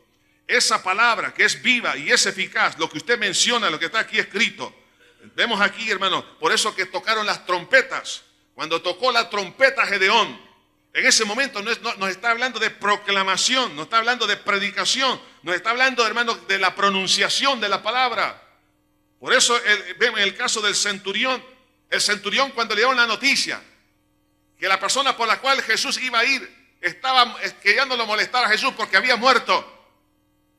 Esa palabra que es viva y es eficaz, lo que usted menciona, lo que está aquí escrito. Vemos aquí, hermano, por eso que tocaron las trompetas. Cuando tocó la trompeta Gedeón, en ese momento nos está hablando de proclamación, nos está hablando de predicación, nos está hablando, hermano, de la pronunciación de la palabra. Por eso vemos en el caso del centurión. El centurión, cuando le dieron la noticia que la persona por la cual Jesús iba a ir estaba queriéndolo molestar a Jesús porque había muerto.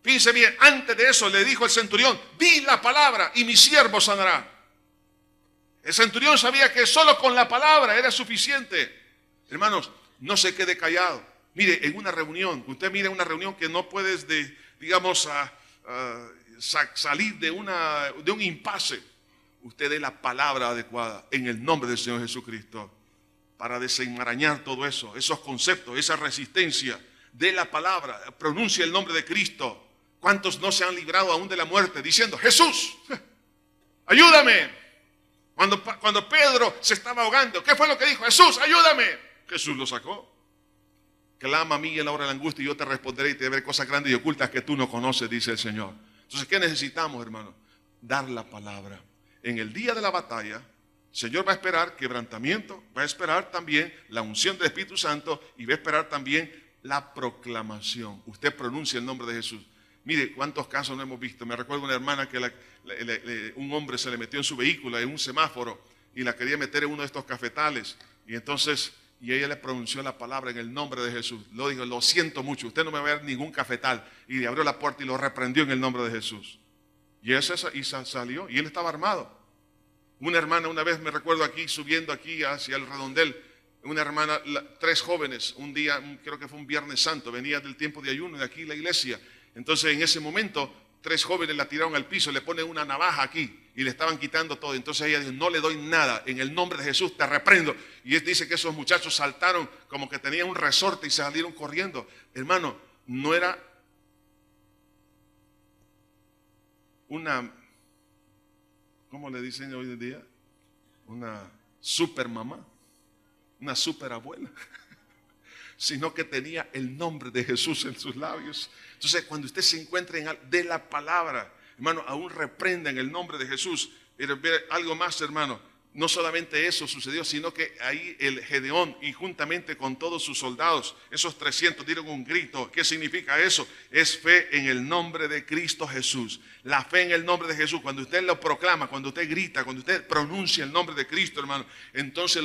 Fíjense bien, antes de eso le dijo el centurión, di la palabra y mi siervo sanará. El centurión sabía que solo con la palabra era suficiente. Hermanos, no se quede callado. Mire, en una reunión, usted mira una reunión que no puedes, salir de un impasse. Usted dé la palabra adecuada en el nombre del Señor Jesucristo para desenmarañar todo eso, esos conceptos, esa resistencia. Dé la palabra, pronuncia el nombre de Cristo. ¿Cuántos no se han librado aún de la muerte diciendo, Jesús, ayúdame? Cuando Pedro se estaba ahogando, ¿qué fue lo que dijo? Jesús, ayúdame. Jesús lo sacó. Clama a mí en la hora de la angustia y yo te responderé y te veré cosas grandes y ocultas que tú no conoces, dice el Señor. Entonces, ¿qué necesitamos, hermano? Dar la palabra. En el día de la batalla, el Señor va a esperar quebrantamiento, va a esperar también la unción del Espíritu Santo y va a esperar también la proclamación. Usted pronuncia el nombre de Jesús. Mire cuántos casos no hemos visto. Me recuerdo una hermana que un hombre se le metió en su vehículo, en un semáforo, y la quería meter en uno de estos cafetales. Y ella le pronunció la palabra en el nombre de Jesús. Lo dijo, lo siento mucho, usted no me va a ver ningún cafetal. Y le abrió la puerta y lo reprendió en el nombre de Jesús. Y salió, y él estaba armado. Una hermana, una vez me recuerdo aquí, subiendo aquí hacia el redondel, una hermana, 3 jóvenes, un día, creo que fue un Viernes Santo, venía del tiempo de ayuno de aquí la iglesia. Entonces en ese momento, 3 jóvenes la tiraron al piso, le ponen una navaja aquí y le estaban quitando todo. Entonces ella dijo, no le doy nada, en el nombre de Jesús te reprendo. Y él dice que esos muchachos saltaron como que tenían un resorte y se salieron corriendo. Hermano, no era una, ¿cómo le dicen hoy en día? Una super mamá, una super abuela, sino que tenía el nombre de Jesús en sus labios. Entonces, cuando usted se encuentre de la palabra, hermano, aún reprenda en el nombre de Jesús. Pero algo más, hermano. No solamente eso sucedió, sino que ahí el Gedeón y juntamente con todos sus soldados, esos 300 dieron un grito. ¿Qué significa eso? Es fe en el nombre de Cristo Jesús. La fe en el nombre de Jesús. Cuando usted lo proclama, cuando usted grita, cuando usted pronuncia el nombre de Cristo, hermano, entonces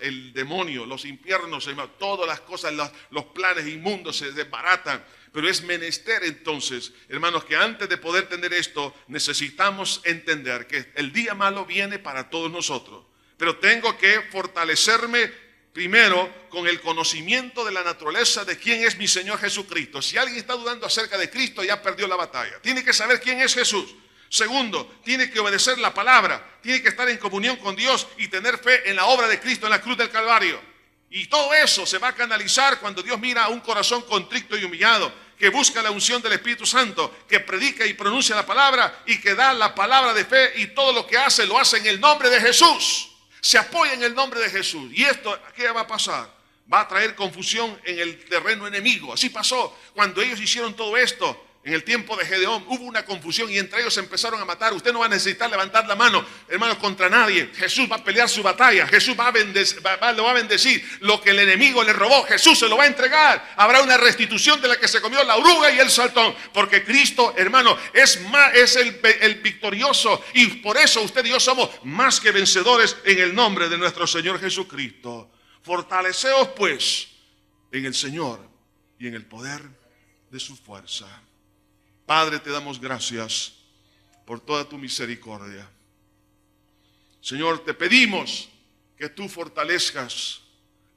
el demonio, los infiernos, hermano, todas las cosas, los planes inmundos se desbaratan. Pero es menester entonces, hermanos, que antes de poder tener esto, necesitamos entender que el día malo viene para todos nosotros. Pero tengo que fortalecerme primero con el conocimiento de la naturaleza de quién es mi Señor Jesucristo. Si alguien está dudando acerca de Cristo, ya perdió la batalla. Tiene que saber quién es Jesús. Segundo, tiene que obedecer la palabra. Tiene que estar en comunión con Dios y tener fe en la obra de Cristo en la cruz del Calvario. Y todo eso se va a canalizar cuando Dios mira a un corazón contrito y humillado, que busca la unción del Espíritu Santo, que predica y pronuncia la palabra y que da la palabra de fe, y todo lo que hace lo hace en el nombre de Jesús. Se apoya en el nombre de Jesús. Y esto, ¿qué va a pasar? Va a traer confusión en el terreno enemigo. Así pasó cuando ellos hicieron todo esto. En el tiempo de Gedeón hubo una confusión y entre ellos se empezaron a matar. Usted no va a necesitar levantar la mano, hermanos, contra nadie. Jesús va a pelear su batalla. Jesús lo va a bendecir. Lo que el enemigo le robó, Jesús se lo va a entregar. Habrá una restitución de la que se comió la oruga y el saltón. Porque Cristo, hermano, es el victorioso. Y por eso usted y yo somos más que vencedores en el nombre de nuestro Señor Jesucristo. Fortaleceos pues en el Señor y en el poder de su fuerza. Padre, te damos gracias por toda tu misericordia. Señor, te pedimos que tú fortalezcas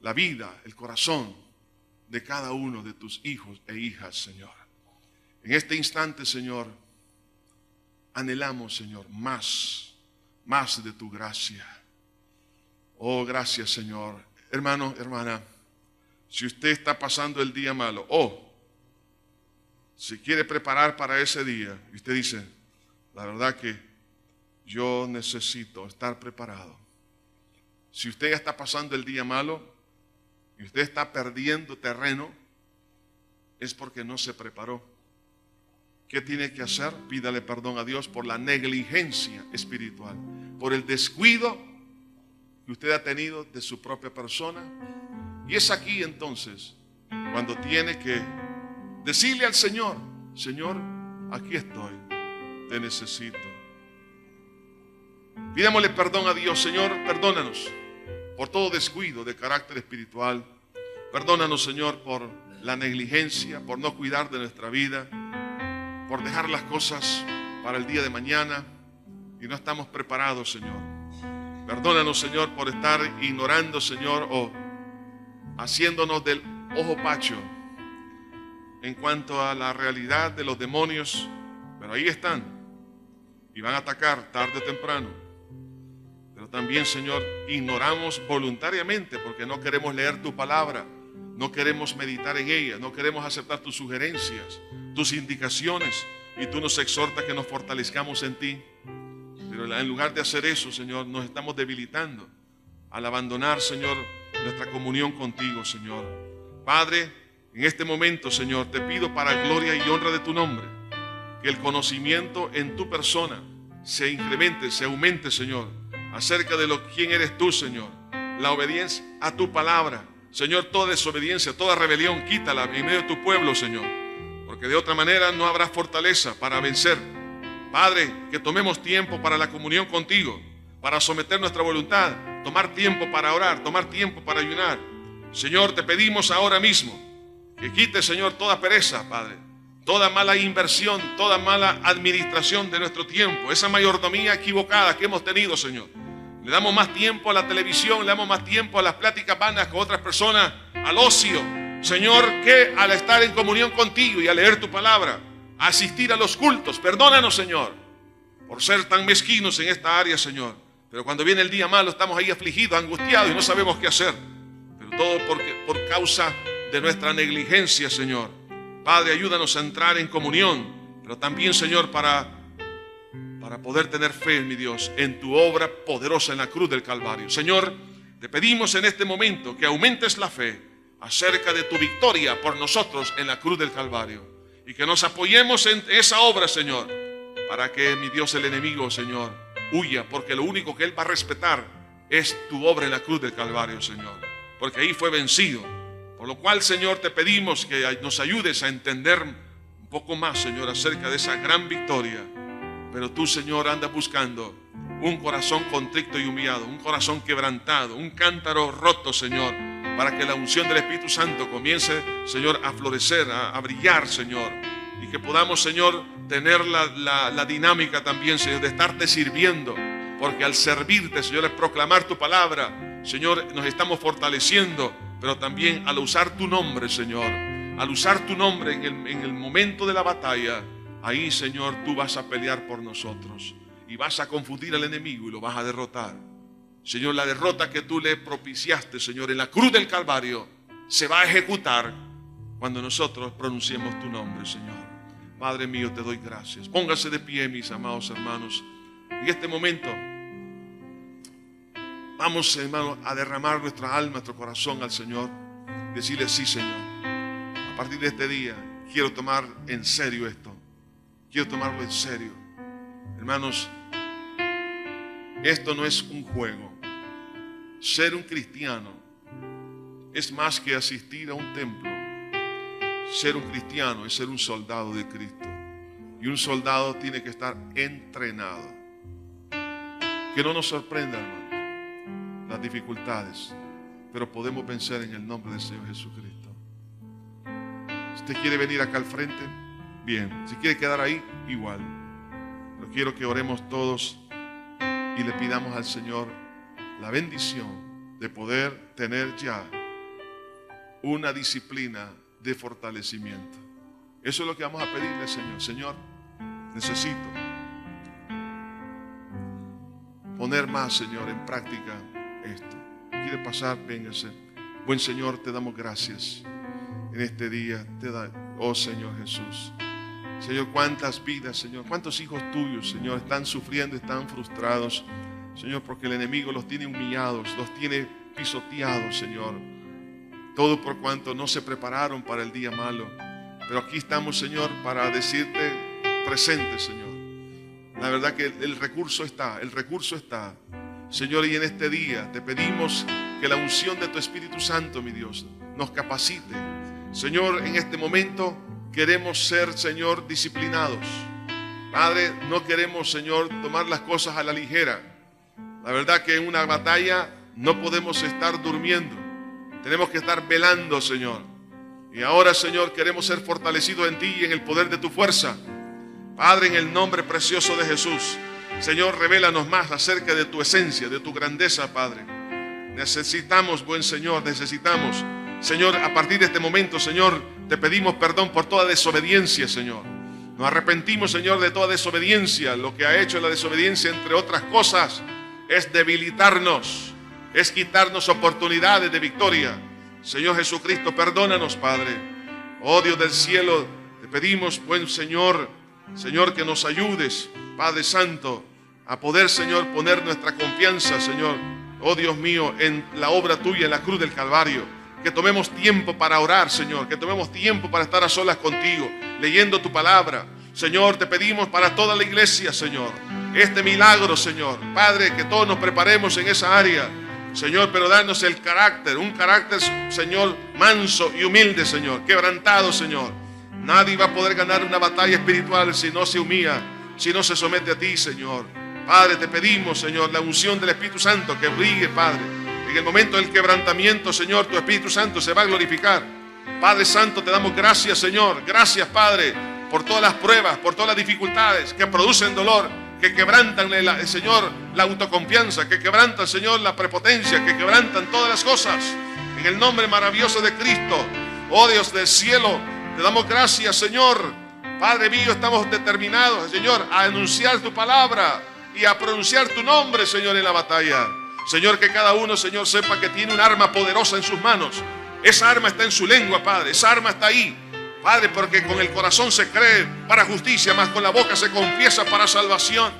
la vida, el corazón de cada uno de tus hijos e hijas, Señor. En este instante, Señor, anhelamos, Señor, más de tu gracia. Oh, gracias, Señor. Hermano, hermana, si usted está pasando el día malo, si quiere preparar para ese día, y usted dice, la verdad que yo necesito estar preparado. Si usted ya está pasando el día malo y usted está perdiendo terreno, es porque no se preparó. ¿Qué tiene que hacer? Pídale perdón a Dios por la negligencia espiritual, por el descuido que usted ha tenido de su propia persona. Y es aquí entonces cuando tiene que decirle al Señor, Señor, aquí estoy, te necesito. Pidámosle perdón a Dios. Señor, perdónanos por todo descuido de carácter espiritual. Perdónanos, Señor, por la negligencia, por no cuidar de nuestra vida, por dejar las cosas para el día de mañana y no estamos preparados, Señor. Perdónanos, Señor, por estar ignorando, Señor, o haciéndonos del ojo pacho en cuanto a la realidad de los demonios, pero ahí están y van a atacar tarde o temprano. Pero también, Señor, ignoramos voluntariamente porque no queremos leer tu palabra, no queremos meditar en ella, no queremos aceptar tus sugerencias, tus indicaciones, y tú nos exhortas que nos fortalezcamos en ti. Pero en lugar de hacer eso, Señor, nos estamos debilitando al abandonar, Señor, nuestra comunión contigo, Señor. Padre, en este momento, Señor, te pido para gloria y honra de tu nombre, que el conocimiento en tu persona se incremente, se aumente, Señor, acerca de quién eres tú, Señor. La obediencia a tu palabra. Señor, toda desobediencia, toda rebelión, quítala en medio de tu pueblo, Señor. Porque de otra manera no habrá fortaleza para vencer. Padre, que tomemos tiempo para la comunión contigo, para someter nuestra voluntad, tomar tiempo para orar, tomar tiempo para ayunar. Señor, te pedimos ahora mismo que quite, Señor, toda pereza, Padre, toda mala inversión, toda mala administración de nuestro tiempo, esa mayordomía equivocada que hemos tenido, Señor. Le damos más tiempo a la televisión, le damos más tiempo a las pláticas vanas con otras personas, al ocio, Señor, que al estar en comunión contigo y a leer tu palabra, a asistir a los cultos. Perdónanos, Señor, por ser tan mezquinos en esta área, Señor. Pero cuando viene el día malo estamos ahí afligidos, angustiados y no sabemos qué hacer. Pero todo por causa de nuestra negligencia, Señor. Padre, ayúdanos a entrar en comunión, pero también, Señor, para poder tener fe, mi Dios, en tu obra poderosa en la cruz del Calvario. Señor, te pedimos en este momento que aumentes la fe acerca de tu victoria por nosotros en la cruz del Calvario, y que nos apoyemos en esa obra, Señor, para que, mi Dios, el enemigo, Señor, huya, porque lo único que Él va a respetar es tu obra en la cruz del Calvario, Señor, porque ahí fue vencido. Por lo cual, Señor, te pedimos que nos ayudes a entender un poco más, Señor, acerca de esa gran victoria. Pero tú, Señor, andas buscando un corazón contrito y humillado, un corazón quebrantado, un cántaro roto, Señor, para que la unción del Espíritu Santo comience, Señor, a florecer, a brillar, Señor, y que podamos, Señor, tener la dinámica también, Señor, de estarte sirviendo, porque al servirte, Señor, es proclamar tu palabra, Señor, nos estamos fortaleciendo, pero también al usar tu nombre, Señor, al usar tu nombre en el momento de la batalla, ahí, Señor, tú vas a pelear por nosotros y vas a confundir al enemigo y lo vas a derrotar. Señor, la derrota que tú le propiciaste, Señor, en la cruz del Calvario, se va a ejecutar cuando nosotros pronunciemos tu nombre, Señor. Padre mío, te doy gracias. Póngase de pie, mis amados hermanos. En este momento vamos, hermano, a derramar nuestra alma, nuestro corazón al Señor. Decirle: sí, Señor, a partir de este día quiero tomar en serio esto. Quiero tomarlo en serio. Hermanos, esto no es un juego. Ser un cristiano es más que asistir a un templo. Ser un cristiano es ser un soldado de Cristo. Y un soldado tiene que estar entrenado. Que no nos sorprenda, hermanos, las dificultades, pero podemos vencer en el nombre del Señor Jesucristo. Si usted quiere venir acá al frente, bien. Si quiere quedar ahí, igual. Pero quiero que oremos todos y le pidamos al Señor la bendición de poder tener ya una disciplina de fortalecimiento. Eso es lo que vamos a pedirle, Señor. Señor, necesito poner más, Señor, en práctica esto. ¿Quiere pasar? Véngase. Buen Señor, te damos gracias en este día. Oh Señor Jesús. Señor, cuántas vidas, Señor, cuántos hijos tuyos, Señor, están sufriendo, están frustrados, Señor, porque el enemigo los tiene humillados, los tiene pisoteados, Señor. Todo por cuanto no se prepararon para el día malo. Pero aquí estamos, Señor, para decirte presente, Señor. La verdad que el recurso está, Señor, y en este día te pedimos que la unción de tu Espíritu Santo, mi Dios, nos capacite. Señor, en este momento queremos ser, Señor, disciplinados. Padre, no queremos, Señor, tomar las cosas a la ligera. La verdad que en una batalla no podemos estar durmiendo. Tenemos que estar velando, Señor. Y ahora, Señor, queremos ser fortalecidos en ti y en el poder de tu fuerza. Padre, en el nombre precioso de Jesús, Señor, revélanos más acerca de tu esencia, de tu grandeza, Padre. Necesitamos, buen Señor, necesitamos. Señor, a partir de este momento, Señor, te pedimos perdón por toda desobediencia, Señor. Nos arrepentimos, Señor, de toda desobediencia. Lo que ha hecho la desobediencia, entre otras cosas, es debilitarnos, es quitarnos oportunidades de victoria. Señor Jesucristo, perdónanos, Padre. Oh Dios del cielo, te pedimos, buen Señor, Señor, que nos ayudes, Padre Santo, a poder, Señor, poner nuestra confianza, Señor, oh Dios mío, en la obra tuya, en la cruz del Calvario. Que tomemos tiempo para orar, Señor, que tomemos tiempo para estar a solas contigo, leyendo tu palabra. Señor, te pedimos para toda la iglesia, Señor, este milagro, Señor. Padre, que todos nos preparemos en esa área, Señor, pero danos el carácter, un carácter, Señor, manso y humilde, Señor, quebrantado, Señor. Nadie va a poder ganar una batalla espiritual si no se humilla, si no se somete a ti, Señor. Padre, te pedimos, Señor, la unción del Espíritu Santo que brille, Padre. En el momento del quebrantamiento, Señor, tu Espíritu Santo se va a glorificar. Padre Santo, te damos gracias, Señor. Gracias, Padre, por todas las pruebas, por todas las dificultades que producen dolor, que quebrantan, Señor, la autoconfianza, que quebrantan, Señor, la prepotencia, que quebrantan todas las cosas. En el nombre maravilloso de Cristo, oh Dios del cielo, te damos gracias, Señor. Padre mío, estamos determinados, Señor, a anunciar tu palabra y a pronunciar tu nombre, Señor, en la batalla. Señor, que cada uno, Señor, sepa que tiene un arma poderosa en sus manos. Esa arma está en su lengua, Padre. Esa arma está ahí, Padre, porque con el corazón se cree para justicia, más con la boca se confiesa para salvación.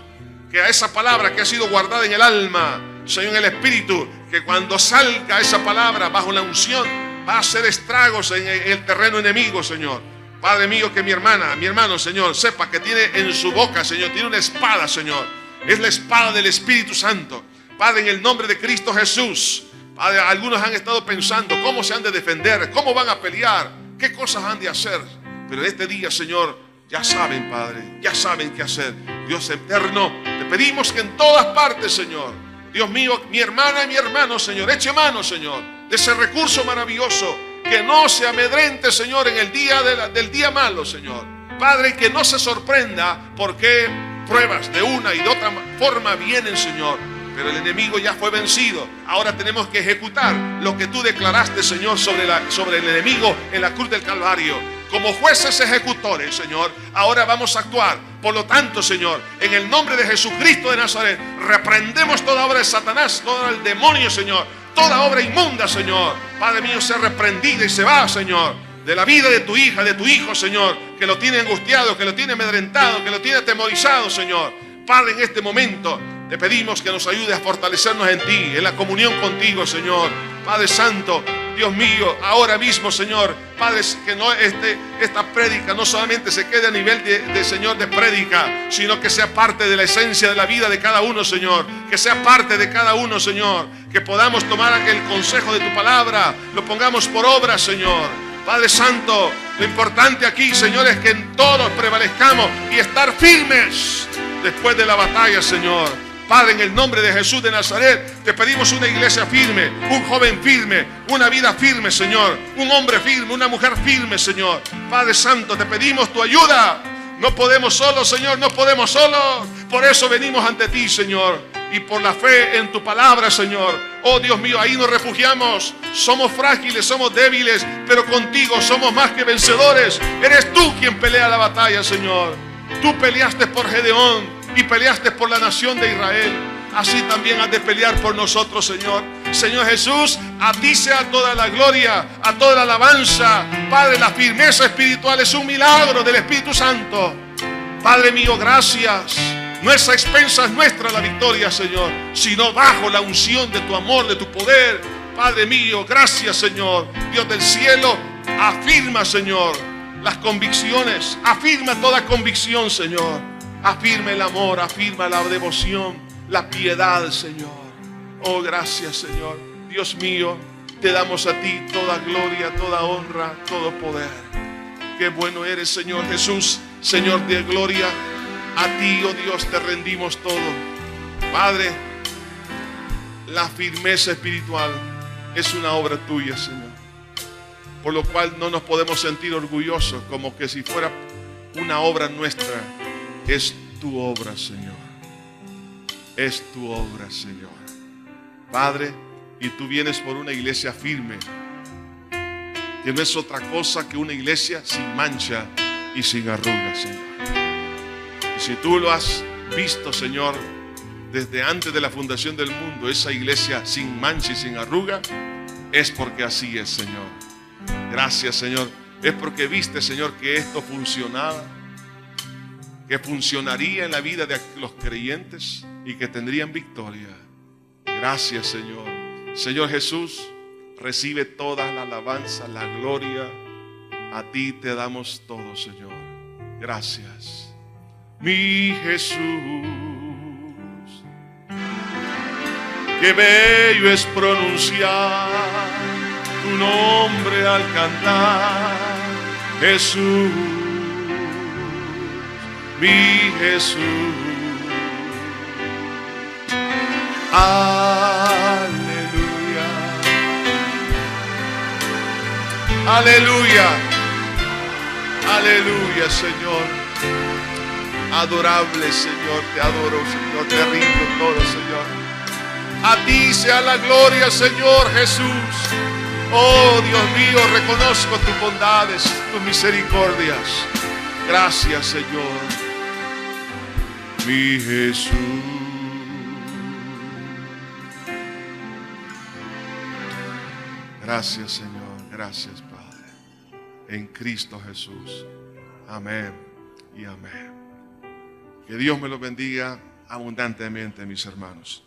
Que a esa palabra que ha sido guardada en el alma, Señor, en el espíritu, que cuando salga esa palabra bajo la unción, va a hacer estragos en el terreno enemigo, Señor. Padre mío, que mi hermana, mi hermano, Señor, sepa que tiene en su boca, Señor, tiene una espada, Señor. Es la espada del Espíritu Santo. Padre, en el nombre de Cristo Jesús. Padre, algunos han estado pensando cómo se han de defender, cómo van a pelear, qué cosas han de hacer. Pero en este día, Señor, ya saben, Padre, ya saben qué hacer. Dios eterno, te pedimos que en todas partes, Señor, Dios mío, mi hermana y mi hermano, Señor, eche mano, Señor, de ese recurso maravilloso. Que no se amedrente, Señor, en el día del día malo, Señor. Padre, que no se sorprenda porque pruebas de una y de otra forma vienen, Señor. Pero el enemigo ya fue vencido. Ahora tenemos que ejecutar lo que tú declaraste, Señor, sobre el enemigo en la cruz del Calvario. Como jueces ejecutores, Señor, ahora vamos a actuar. Por lo tanto, Señor, en el nombre de Jesucristo de Nazaret, reprendemos toda obra de Satanás, todo el demonio, Señor, toda obra inmunda, Señor. Padre mío, sea reprendida y se va, Señor, de la vida de tu hija, de tu hijo, Señor, que lo tiene angustiado, que lo tiene amedrentado, que lo tiene atemorizado, Señor. Padre, en este momento te pedimos que nos ayudes a fortalecernos en ti, en la comunión contigo, Señor. Padre Santo, Dios mío, ahora mismo, Señor, Padre, que no esta prédica no solamente se quede a nivel Señor, de prédica, sino que sea parte de la esencia de la vida de cada uno, Señor. Que sea parte de cada uno, Señor. Que podamos tomar el consejo de tu palabra, lo pongamos por obra, Señor. Padre Santo, lo importante aquí, Señor, es que en todos prevalezcamos y estar firmes después de la batalla, Señor. Padre, en el nombre de Jesús de Nazaret, te pedimos una iglesia firme, un joven firme, una vida firme, Señor. Un hombre firme, una mujer firme, Señor. Padre Santo, te pedimos tu ayuda. No podemos solos, Señor, no podemos solos. Por eso venimos ante ti, Señor. Y por la fe en tu palabra, Señor. Oh Dios mío, ahí nos refugiamos. Somos frágiles, somos débiles, pero contigo somos más que vencedores. Eres tú quien pelea la batalla, Señor. Tú peleaste por Gedeón y peleaste por la nación de Israel. Así también has de pelear por nosotros, Señor. Señor Jesús, a ti sea toda la gloria, a toda la alabanza. Padre, la firmeza espiritual es un milagro del Espíritu Santo. Padre mío, gracias. No es a expensas nuestra la victoria, Señor, sino bajo la unción de tu amor, de tu poder. Padre mío, gracias, Señor. Dios del cielo, afirma, Señor, las convicciones. Afirma toda convicción, Señor. Afirma el amor, afirma la devoción, la piedad, Señor. Oh, gracias, Señor. Dios mío, te damos a ti toda gloria, toda honra, todo poder. Qué bueno eres, Señor Jesús, Señor de gloria. A ti, oh Dios, te rendimos todo. Padre, la firmeza espiritual es una obra tuya, Señor. Por lo cual no nos podemos sentir orgullosos como que si fuera una obra nuestra. Es tu obra, Señor. Es tu obra, Señor. Padre, y tú vienes por una iglesia firme, que no es otra cosa que una iglesia sin mancha y sin arrugas, Señor. Y si tú lo has visto, Señor, desde antes de la fundación del mundo, esa iglesia sin mancha y sin arruga, es porque así es, Señor. Gracias, Señor. Es porque viste, Señor, que esto funcionaba, que funcionaría en la vida de los creyentes y que tendrían victoria. Gracias, Señor. Señor Jesús, recibe toda la alabanza, la gloria. A ti te damos todo, Señor. Gracias. Mi Jesús, qué bello es pronunciar tu nombre al cantar, Jesús, mi Jesús. Aleluya, aleluya, aleluya, Señor. Adorable, Señor, te adoro, Señor, te rindo todo, Señor. A ti sea la gloria, Señor Jesús. Oh, Dios mío, reconozco tus bondades, tus misericordias. Gracias, Señor, mi Jesús. Gracias, Señor, gracias, Padre. En Cristo Jesús. Amén y amén. Que Dios me lo bendiga abundantemente, mis hermanos.